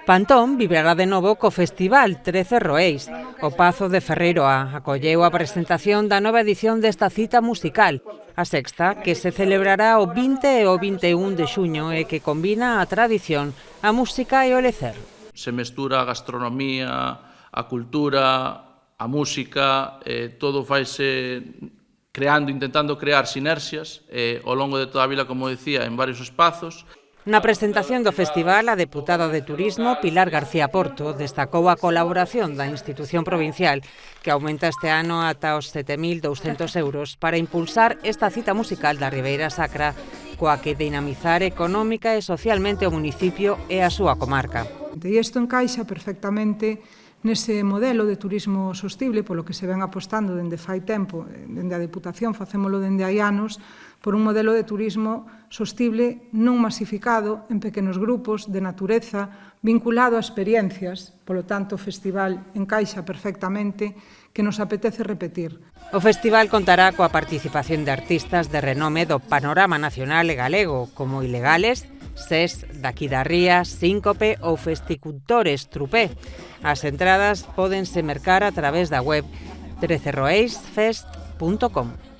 Pantón vibrará de novo co Festival 13 Roeis. O Pazo de Ferreiroa acolleu a presentación da nova edición desta cita musical, a sexta, que se celebrará o 20 e o 21 de xuño e que combina a tradición, a música e o lecer. Se mestura a gastronomía, a cultura, a música, todo faise intentando crear sinerxias ao longo de toda a vila, como decía, en varios espazos. Na presentación do festival, a deputada de Turismo, Pilar García Porto, destacou a colaboración da institución provincial, que aumenta este ano ata os 7.200 euros para impulsar esta cita musical da Ribeira Sacra, coa que dinamizar económica e socialmente o municipio e a súa comarca. E isto encaixa perfectamente nese modelo de turismo sostible polo que se ven apostando dende fai tempo, dende a Deputación, facémolo dende hai anos, por un modelo de turismo sostible non masificado en pequenos grupos de natureza, vinculado a experiencias, polo tanto o festival encaixa perfectamente, que nos apetece repetir. O festival contará coa participación de artistas de renome do panorama nacional e galego, como Ilegales, SES, Daqui da Ría, Síncope ou Festicultores Trupé. As entradas pódense mercar a través da web 13roeisfest.com.